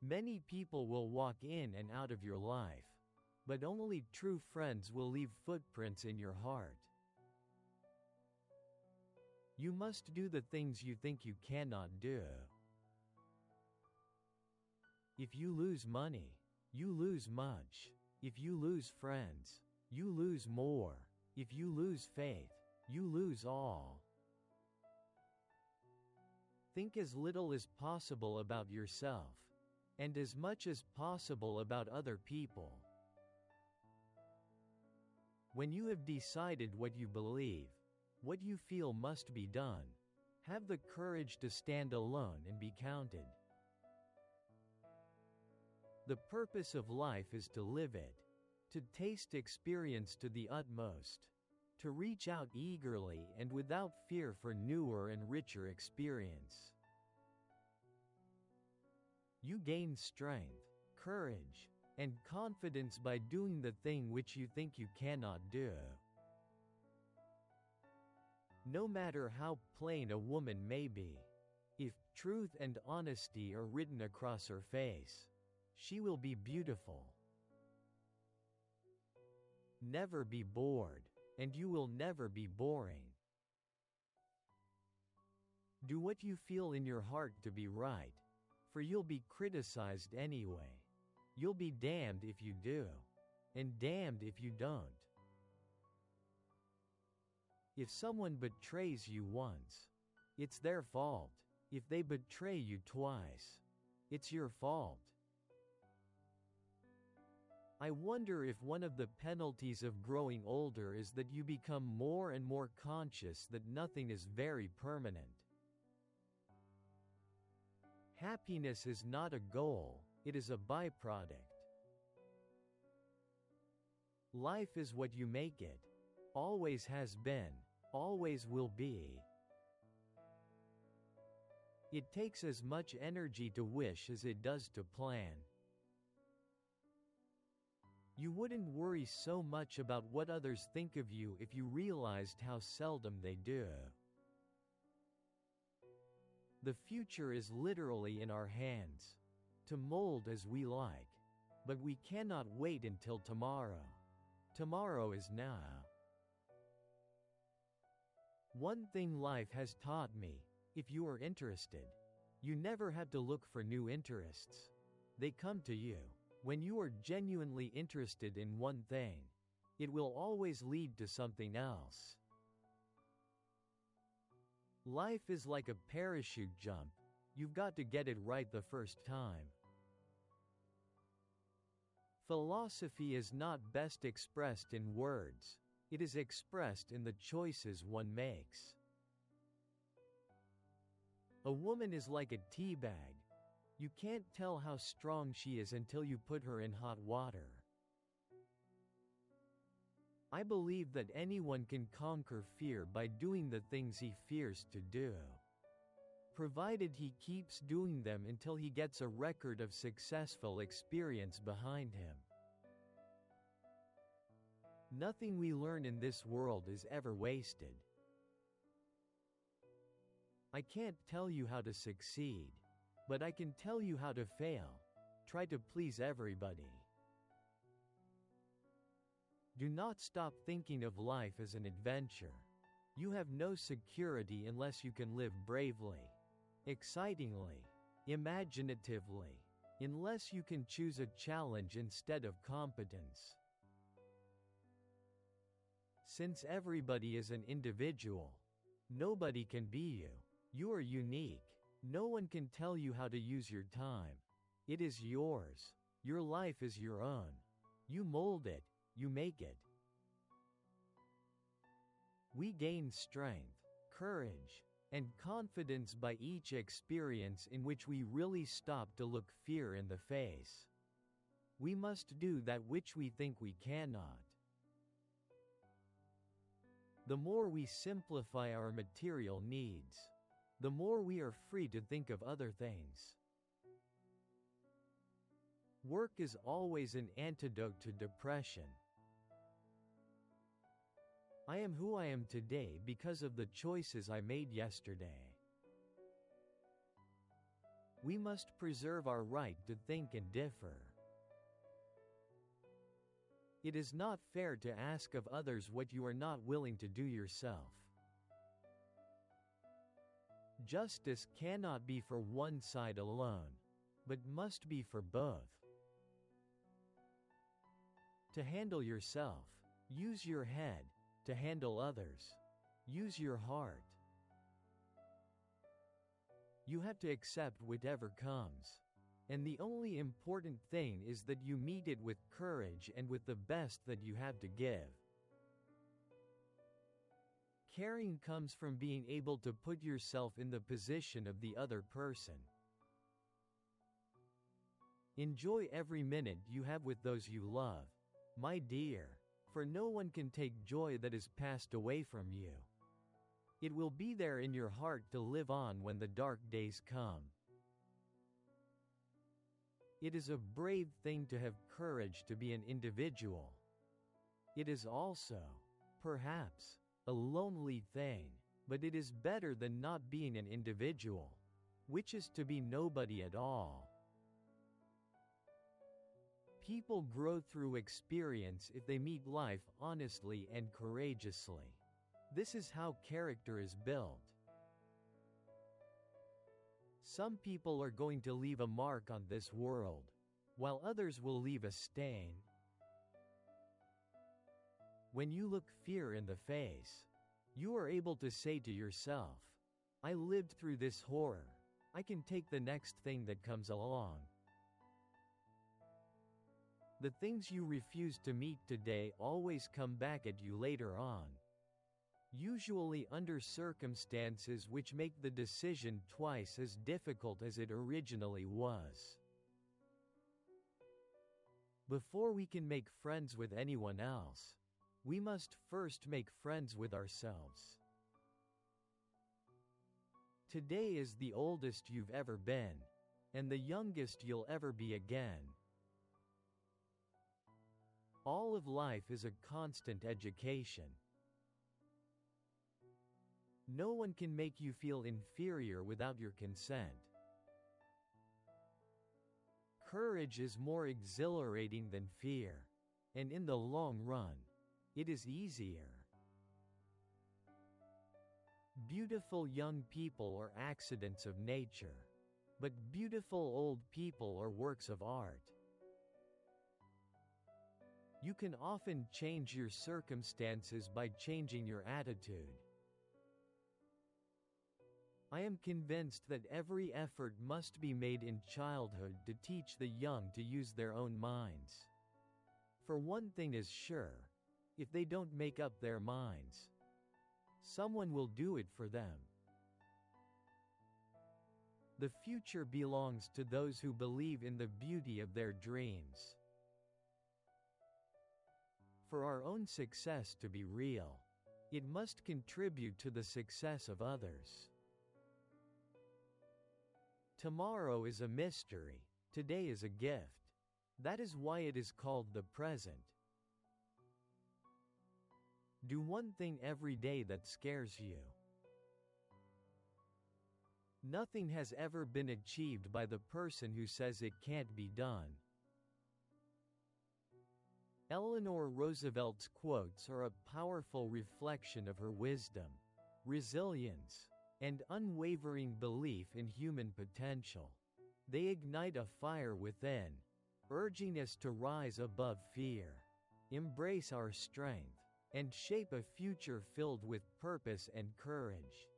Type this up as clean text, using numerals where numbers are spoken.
Many people will walk in and out of your life, but only true friends will leave footprints in your heart. You must do the things you think you cannot do. If you lose money, you lose much. If you lose friends, you lose more. If you lose faith, you lose all. Think as little as possible about yourself, and as much as possible about other people. When you have decided what you believe, what you feel must be done, have the courage to stand alone and be counted. The purpose of life is to live it, to taste experience to the utmost, to reach out eagerly and without fear for newer and richer experience. You gain strength, courage, and confidence by doing the thing which you think you cannot do. No matter how plain a woman may be, if truth and honesty are written across her face, she will be beautiful. Never be bored, and you will never be boring. Do what you feel in your heart to be right, for you'll be criticized anyway. You'll be damned if you do, and damned if you don't. If someone betrays you once, it's their fault. If they betray you twice, it's your fault. I wonder if one of the penalties of growing older is that you become more and more conscious that nothing is very permanent. Happiness is not a goal, it is a byproduct. Life is what you make it. Always has been, always will be. It takes as much energy to wish as it does to plan. You wouldn't worry so much about what others think of you if you realized how seldom they do. The future is literally in our hands, to mold as we like, but we cannot wait until tomorrow. Tomorrow is now. One thing life has taught me: if you are interested, you never have to look for new interests. They come to you. When you are genuinely interested in one thing, it will always lead to something else. Life is like a parachute jump. You've got to get it right the first time. Philosophy is not best expressed in words. It is expressed in the choices one makes. A woman is like a tea bag. You can't tell how strong she is until you put her in hot water. I believe that anyone can conquer fear by doing the things he fears to do, provided he keeps doing them until he gets a record of successful experience behind him. Nothing we learn in this world is ever wasted. I can't tell you how to succeed, but I can tell you how to fail. Try to please everybody. Do not stop thinking of life as an adventure. You have no security unless you can live bravely, excitingly, imaginatively, unless you can choose a challenge instead of competence. Since everybody is an individual, nobody can be you. You are unique. No one can tell you how to use your time. It is yours. Your life is your own. You mold it, you make it. We gain strength, courage, and confidence by each experience in which we really stop to look fear in the face. We must do that which we think we cannot. The more we simplify our material needs, the more we are free to think of other things. Work is always an antidote to depression. I am who I am today because of the choices I made yesterday. We must preserve our right to think and differ. It is not fair to ask of others what you are not willing to do yourself. Justice cannot be for one side alone, but must be for both. To handle yourself, use your head. To handle others, use your heart. You have to accept whatever comes. And the only important thing is that you meet it with courage and with the best that you have to give. Caring comes from being able to put yourself in the position of the other person. Enjoy every minute you have with those you love, my dear, for no one can take joy that is passed away from you. It will be there in your heart to live on when the dark days come. It is a brave thing to have courage to be an individual. It is also, perhaps, a lonely thing, but it is better than not being an individual, which is to be nobody at all. People grow through experience if they meet life honestly and courageously. This is how character is built. Some people are going to leave a mark on this world, while others will leave a stain. When you look fear in the face, you are able to say to yourself, I lived through this horror. I can take the next thing that comes along. The things you refuse to meet today always come back at you later on. Usually under circumstances which make the decision twice as difficult as it originally was. Before we can make friends with anyone else, we must first make friends with ourselves. Today is the oldest you've ever been, and the youngest you'll ever be again. All of life is a constant education. No one can make you feel inferior without your consent. Courage is more exhilarating than fear, and in the long run, it is easier. Beautiful young people are accidents of nature, but beautiful old people are works of art. You can often change your circumstances by changing your attitude. I am convinced that every effort must be made in childhood to teach the young to use their own minds. For one thing is sure, if they don't make up their minds, someone will do it for them. The future belongs to those who believe in the beauty of their dreams. For our own success to be real, it must contribute to the success of others. Tomorrow is a mystery, today is a gift. That is why it is called the present. Do one thing every day that scares you. Nothing has ever been achieved by the person who says it can't be done. Eleanor Roosevelt's quotes are a powerful reflection of her wisdom, resilience, and unwavering belief in human potential. They ignite a fire within, urging us to rise above fear, embrace our strength, and shape a future filled with purpose and courage.